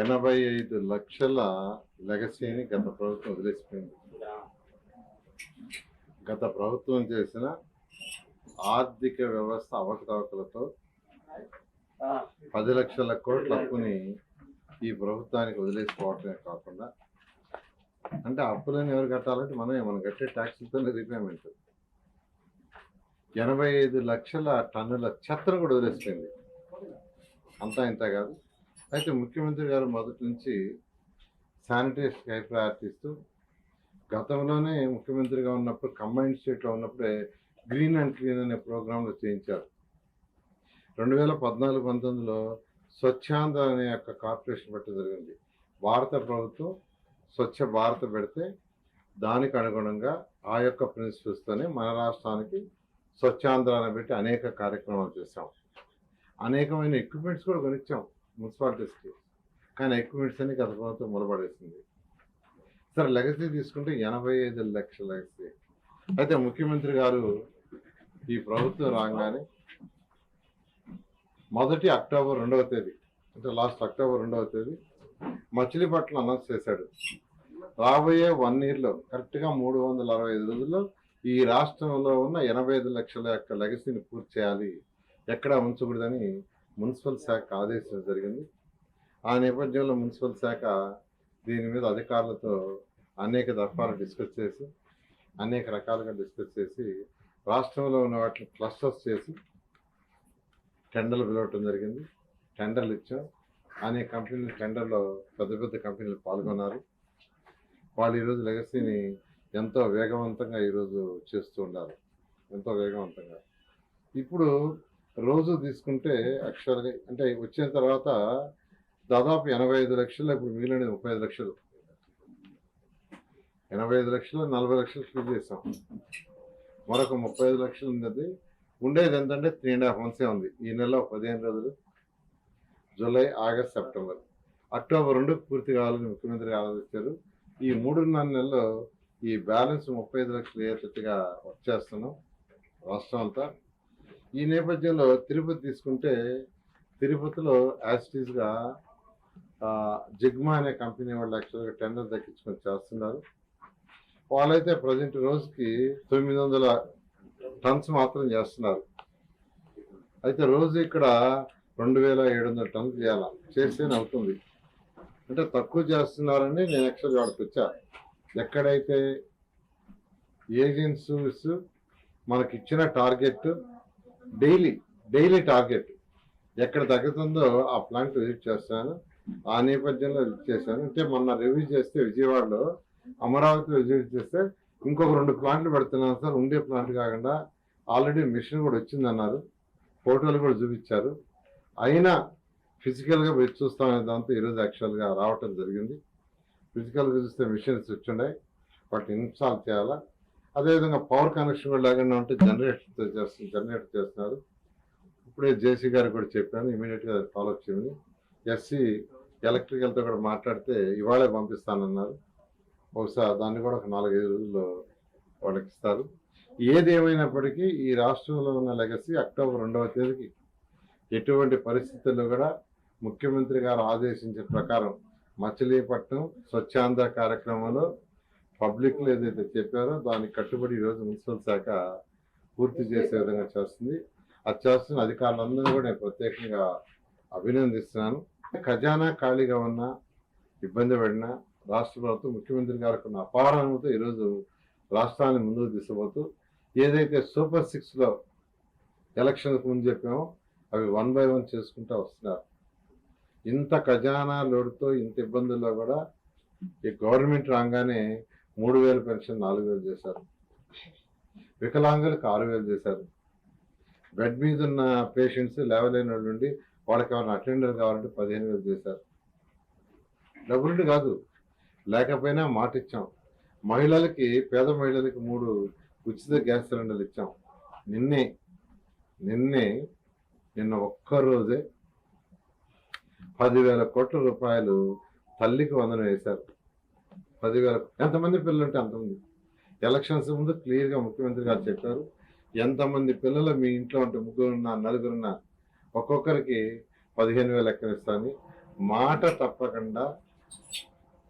85 లక్షల లెగసీని గత ప్రభుత్వం వదిలేసిపోయింది. గత ప్రభుత్వం చేసిన ఆర్థిక వ్యవస్థ అవకతవకలతో 10 లక్షల కోట్ల అప్పుని ఈ ప్రభుత్వానికి వదిలేసిపోవటమే కాకుండా, అంటే అప్పులని ఎవరు కట్టాలంటే మనం కట్టే ట్యాక్సులతోనే రీపేమెంట్. 85 లక్షల టన్నుల చెత్తను కూడా వదిలేసిపోయింది. అంతా ఇంత కాదు. అయితే ముఖ్యమంత్రి గారు మొదటి నుంచి శానిటేషన్ హై ప్రయారిటీ ఇస్తూ, గతంలోనే ముఖ్యమంత్రిగా ఉన్నప్పుడు కంబైన్డ్ స్టేట్లో ఉన్నప్పుడే గ్రీన్ అండ్ క్లీన్ అనే ప్రోగ్రాంలు చేయించారు. 2014-19లో స్వచ్ఛాంధ్ర అనే యొక్క కార్పొరేషన్ పెట్టడం జరిగింది. భారత ప్రభుత్వం స్వచ్ఛ భారత్ పెడితే దానికి అనుగుణంగా ఆ యొక్క ప్రిన్సిపల్స్తోనే మన రాష్ట్రానికి స్వచ్ఛాంధ్ర అని పెట్టి అనేక కార్యక్రమాలు చేసాం. అనేకమైన ఎక్విప్మెంట్స్ కూడా కొనిచ్చాం మున్సిపాలిటీస్కి. కానీ ఎక్విప్మెంట్స్ అని గత ప్రభుత్వం మొదలుపడేసింది. సరే, లెగసీ తీసుకుంటే 85 లక్షల లెగసీ. అయితే ముఖ్యమంత్రి గారు ఈ ప్రభుత్వం రాగానే మొదటి అక్టోబర్ 2వ తేదీ, అంటే లాస్ట్ అక్టోబర్ 2వ తేదీ మచిలీపట్నం అనౌన్స్ చేశాడు. రాబోయే 1 ఇయర్లో కరెక్ట్గా 365 రోజుల్లో ఈ రాష్ట్రంలో ఉన్న 85 లక్షల యొక్క లెగసీని పూర్తి చేయాలి, ఎక్కడా ఉంచకూడదని మున్సిపల్ శాఖ ఆదేశించడం జరిగింది. ఆ నేపథ్యంలో మున్సిపల్ శాఖ దీని మీద అధికారులతో అనేక దఫాలు డిస్కస్ చేసి, అనేక రకాలుగా డిస్కస్ చేసి, రాష్ట్రంలో ఉన్న వాటిని క్లస్టర్స్ చేసి టెండర్లు పిలవటం జరిగింది. టెండర్లు ఇచ్చాం. అనేక కంపెనీలు టెండర్లో పెద్ద పెద్ద కంపెనీలు పాల్గొన్నారు. వాళ్ళు ఈరోజు లెగసీని ఎంతో వేగవంతంగా ఈరోజు చేస్తూ ఉన్నారు, ఎంతో వేగవంతంగా. ఇప్పుడు రోజు తీసుకుంటే యాక్చువల్గా అంటే వచ్చిన తర్వాత దాదాపు 85 లక్షలు, ఇప్పుడు మిగిలినది 35 లక్షలు. 85 లక్షలు 40 లక్షలు ఫిల్ చేసాం. మరొక 35 లక్షలు ఉన్నది. ఉండేది ఎంతంటే 3.5 months ఉంది. ఈ నెలలో 15 రోజులు, జూలై, ఆగస్ట్, సెప్టెంబర్, అక్టోబర్ 2 పూర్తి కావాలని ముఖ్యమంత్రి ఆలోచించారు. ఈ 3.5 నెలల్లో ఈ బ్యాలెన్స్ 35 లక్షలు ఏటట్టుగా వచ్చేస్తున్నాం రాష్ట్రం అంతా. ఈ నేపథ్యంలో తిరుపతి తీసుకుంటే, తిరుపతిలో యాజిటీస్గా జిగ్మా అనే కంపెనీ వాళ్ళు యాక్చువల్గా టెండర్ దక్కించుకొని చేస్తున్నారు. వాళ్ళైతే ప్రజెంట్ రోజుకి 900 టన్స్ మాత్రం చేస్తున్నారు. అయితే రోజు ఇక్కడ 2700 టన్స్ చేయాలా, చేస్తేనే అవుతుంది. అంటే తక్కువ చేస్తున్నారని నేను యాక్చువల్గా వాడికి వచ్చా. ఎక్కడైతే ఏజెన్సీస్ మనకి ఇచ్చిన టార్గెట్ డైలీ టార్గెట్ ఎక్కడ తగ్గుతుందో ఆ ప్లాంట్ విజిట్ చేస్తాను. ఆ నేపథ్యంలో విజిట్ చేశాను. అంటే మొన్న రివ్యూ చేస్తే విజయవాడలో, అమరావతిలో విజిట్ చేస్తే ఇంకొక 2 ప్లాంట్లు పెడుతున్నాను సార్, ఉండే ప్లాంట్ కాకుండా ఆల్రెడీ మిషన్ కూడా వచ్చిందన్నారు. ఫోటోలు కూడా చూపించారు. అయినా ఫిజికల్గా వెచ్చి చూస్తామనే దాంతో ఈరోజు యాక్చువల్గా రావటం జరిగింది. ఫిజికల్గా చూస్తే మిషన్స్ వచ్చున్నాయి, వాటిని ఇన్స్టాల్ చేయాలా. అదేవిధంగా పవర్ కనెక్షన్ కూడా లేకుండా ఉంటే జనరేటర్ చేస్తున్నారు. ఇప్పుడే జేసీ గారికి కూడా చెప్పాను, ఇమీడియట్గా ఫాలోఅప్ చేయమని. ఎస్సీ ఎలక్ట్రికల్తో కూడా మాట్లాడితే ఇవాళే పంపిస్తానన్నారు. బహుశా దాన్ని కూడా ఒక 4-5 రోజుల్లో వాళ్ళకి ఇస్తారు. ఏది ఏమైనప్పటికీ ఈ రాష్ట్రంలో ఉన్న లెగసీ అక్టోబర్ 2వ తేదీకి ఎటువంటి పరిస్థితుల్లో కూడా ముఖ్యమంత్రి గారు ఆదేశించిన ప్రకారం మచిలీపట్నం స్వచ్ఛాంధ్ర కార్యక్రమంలో పబ్లిక్లో ఏదైతే చెప్పారో దానికి కట్టుబడి ఈరోజు మున్సిపల్ శాఖ పూర్తి చేసే విధంగా చేస్తుంది. అది చేస్తున్న అధికారులందరూ కూడా నేను ప్రత్యేకంగా అభినందిస్తున్నాను. ఖజానా ఖాళీగా ఉన్న, ఇబ్బంది పడిన రాష్ట్ర ప్రభుత్వం ముఖ్యమంత్రి గారికి ఉన్న అపారంతో ఈరోజు రాష్ట్రాన్ని ముందుకు తీసుకుపోతూ ఏదైతే సూపర్ 6లో ఎలక్షన్కు ముందు చెప్పామో అవి 1 by 1 చేసుకుంటూ వస్తున్నారు. ఇంత ఖజానా లోడుతో, ఇంత ఇబ్బందుల్లో కూడా ఈ గవర్నమెంట్ రాగానే 3000 పెన్షన్ 4000 చేశారు, వికలాంగులకు 6000 చేశారు. బెడ్ మీద ఉన్న పేషెంట్స్ లేవలేని వాళ్ళు ఉండి వాళ్ళకి ఎవరైనా అటెండర్ కావాలంటే 15,000 చేశారు. డబ్బులుండి కాదు, లేకపోయినా మాట ఇచ్చాం. మహిళలకి, పేద మహిళలకి 3 ఉచిత గ్యాస్ సిలిండర్లు ఇచ్చాం. నిన్న ఒక్కరోజే 10,000 కోట్ల రూపాయలు తల్లికి వందనం వేశారు. 10,000. ఎంతమంది పిల్లలు ఉంటే అంతమంది. ఎలక్షన్స్ ముందు క్లియర్గా ముఖ్యమంత్రి గారు చెప్పారు, ఎంతమంది పిల్లలు మీ ఇంట్లో ఉంటే 3 4 ఒక్కొక్కరికి 15,000 ఎక్కడిస్తాను. మాట తప్పకుండా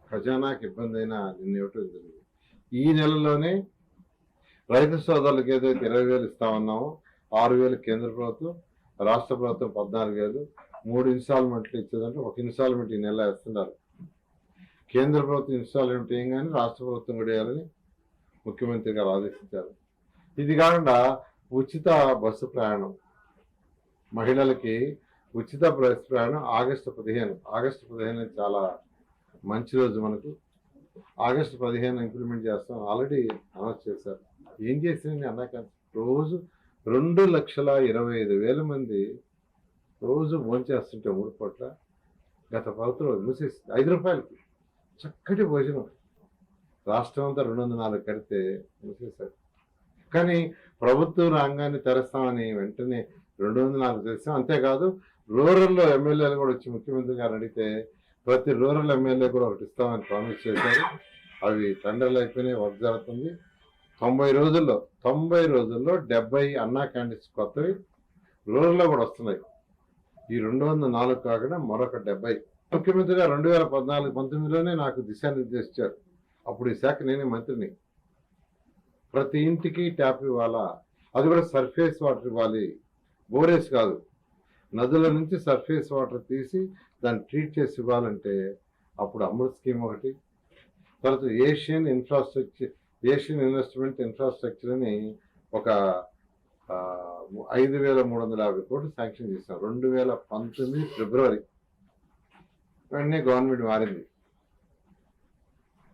ఖజానాకి ఇబ్బంది అయినా నిన్న ఇవ్వటం జరిగింది. ఈ నెలలోనే రైతు సోదరులకు ఏదైతే 20,000 ఇస్తామన్నామో 6,000 కేంద్ర ప్రభుత్వం, రాష్ట్ర ప్రభుత్వం 14,000, 3 ఇన్స్టాల్మెంట్లు ఇచ్చేదంటే ఒక ఇన్స్టాల్మెంట్ ఈ నెల వేస్తున్నారు. కేంద్ర ప్రభుత్వం ఇన్స్టాల్మెంట్ ఏం కానీ రాష్ట్ర ప్రభుత్వం కూడా వేయాలని ముఖ్యమంత్రి గారు ఆదేశించారు. ఇది కాకుండా ఉచిత బస్సు ప్రయాణం, మహిళలకి ఉచిత బస్సు ప్రయాణం ఆగస్టు 15 చాలా మంచి రోజు మనకు. ఆగస్టు 15 ఇంప్లిమెంట్ చేస్తాం, ఆల్రెడీ అనౌన్స్ చేశారు. ఏం చేసింది అన్నాక రోజు 2,25,000 మంది రోజు భోంచేస్తుంటే 3 పూట్ల గత ప్రభుత్వం మూసేసి 5 రూపాయలకి చక్కటి భోజనం రాష్ట్రం అంతా 204 కడితే మూసేశారు. కానీ ప్రభుత్వ రంగాన్ని తెరస్తామని వెంటనే 204 తెస్తాం. అంతేకాదు రూరల్లో ఎమ్మెల్యేలు కూడా వచ్చి ముఖ్యమంత్రి గారు అడిగితే ప్రతి రూరల్ ఎమ్మెల్యే కూడా ఒకటి ఇస్తామని ప్రామిస్ చేశారు. అవి టెండర్లు అయిపోయినాయి, వర్క్ జరుగుతుంది. 90 రోజుల్లో 70 అన్నా క్యాంటీన్స్ కొత్తవి రూరల్లో కూడా వస్తున్నాయి. ఈ 204 కాకుండా మరొక 70. ముఖ్యమంత్రిగా 2014-19లోనే నాకు దిశానిర్దేశించారు. అప్పుడు ఈ శాఖ నేనే మంత్రిని. ప్రతి ఇంటికి ట్యాప్ ఇవ్వాలా, అది కూడా సర్ఫేస్ వాటర్ ఇవ్వాలి, బోరేస్ కాదు. నదుల నుంచి సర్ఫేస్ వాటర్ తీసి దాన్ని ట్రీట్ చేసి ఇవ్వాలంటే అప్పుడు అమృత్ స్కీమ్ ఒకటి, తర్వాత ఏషియన్ ఇన్వెస్ట్మెంట్ ఇన్ఫ్రాస్ట్రక్చర్ అని ఒక 5,350 కోట్లు శాంక్షన్ చేశాం 2019 ఫిబ్రవరి. వెంటనే గవర్నమెంట్ మారింది.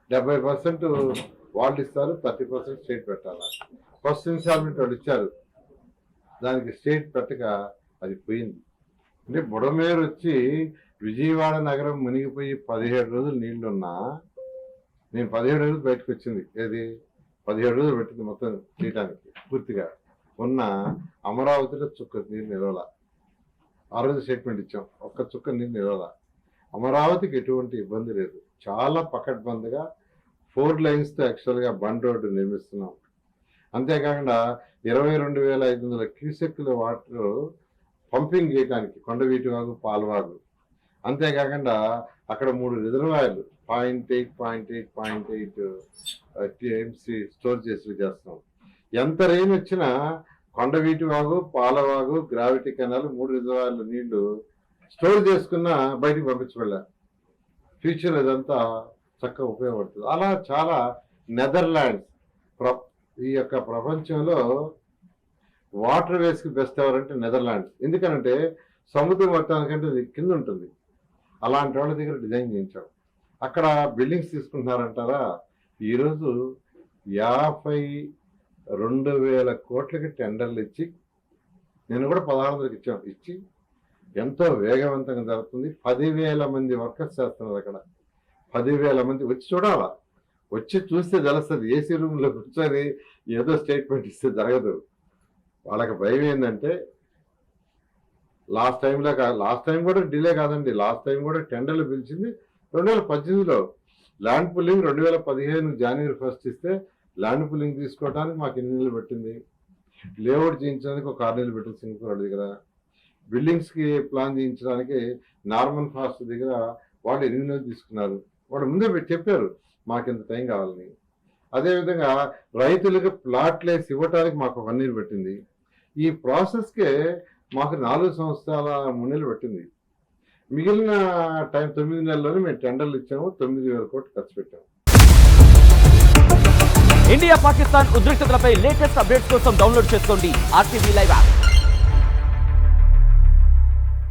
70% వాళ్ళు ఇస్తారు, 30% స్టేట్ పెట్టాలా. ఫస్ట్ ఇన్స్టాల్మెంట్ వాళ్ళు ఇచ్చారు, దానికి స్టేట్ పెట్టక అది పోయింది. అంటే బుడమేరు వచ్చి విజయవాడ నగరం మునిగిపోయి 17 రోజులు నీళ్లున్నా నేను 17 రోజులు బయటకు వచ్చింది. ఏది 17 రోజులు పెట్టింది మొత్తం తీయటానికి పూర్తిగా ఉన్న అమరావతిలో చుక్క నీరు నిలవాల. ఆ రోజు స్టేట్మెంట్ ఇచ్చాం, ఒక్క చుక్క నీరు నిలవాల. అమరావతికి ఎటువంటి ఇబ్బంది లేదు, చాలా పకడ్బందీగా 4 లైన్స్తో యాక్చువల్గా బండ్ రోడ్డు నిర్మిస్తున్నాం. అంతేకాకుండా 22,500 క్యూసెక్కుల వాటర్ పంపింగ్ చేయడానికి కొండవీటి వాగు, పాలవాగు. అంతేకాకుండా అక్కడ 3 రిజర్వాయర్లు 0.8 టీఎంసీ స్టోర్ చేస్తున్నాం. ఎంత రెయిన్ వచ్చినా కొండవీటి వాగు, పాలవాగు, గ్రావిటీ కెనాల్ 3 రిజర్వాయర్ల నీళ్లు స్టోర్ చేసుకున్నా బయటికి పంపించబడలే. ఫ్యూచర్ ఇదంతా చక్కగా ఉపయోగపడుతుంది. అలా చాలా నెదర్లాండ్స్ ఈ యొక్క ప్రపంచంలో వాటర్ వేస్కి బెస్ట్ ఎవరంటే నెదర్లాండ్స్. ఎందుకనంటే సముద్రం మొత్తానికంటే ఇది కింద ఉంటుంది. అలాంటి వాళ్ళ దగ్గర డిజైన్ చేయించాం. అక్కడ బిల్డింగ్స్ తీసుకుంటున్నారంటారా, ఈరోజు 52,000 కోట్లకి టెండర్లు ఇచ్చి, నేను కూడా 1600 ఇచ్చి ఎంతో వేగవంతంగా జరుగుతుంది. 10,000 మంది వర్కర్స్ చేస్తున్నారు అక్కడ. 10,000 మంది వచ్చి చూడాలా, వచ్చి చూస్తే తెలుస్తుంది. ఏసీ రూమ్లో కూర్చొని ఏదో స్టేట్మెంట్ ఇస్తే జరగదు. వాళ్ళకి భయం ఏంటంటే లాస్ట్ టైం కూడా డిలే కాదండి. లాస్ట్ టైం కూడా టెండర్లు పిలిచింది 2018లో. ల్యాండ్ పుల్లింగ్ 2015 జనవరి 1 ఇస్తే ల్యాండ్ పుల్లింగ్ తీసుకోవడానికి మాకు 8 నెలలు పెట్టింది. లేఅవుట్ చేయించడానికి ఒక 6 నెలలు పెట్టింది సింగపూర్ దగ్గర. బిల్డింగ్స్కి ప్లాన్ చేయించడానికి నార్మన్ ఫాస్ట్ దగ్గర వాళ్ళు 8 నెలలు తీసుకున్నారు. వాళ్ళు ముందే చెప్పారు మాకు ఇంత టైం కావాలని. అదేవిధంగా రైతులకు ప్లాట్లు వేసి ఇవ్వటానికి మాకు 1 ఇయర్ పెట్టింది. ఈ ప్రాసెస్కే మాకు 4 సంవత్సరాల 3 నెలలు పెట్టింది. మిగిలిన టైం 9 నెలల్లోనే మేము టెండర్లు ఇచ్చాము, 9,000 కోట్లు ఖర్చు పెట్టాము. ఇండియా పాకిస్తాన్ ఉద్రిక్తతలపై లేటెస్ట్ అప్డేట్స్ కోసం డౌన్లోడ్ చేసుకోండి RTV లైవ్ యాప్.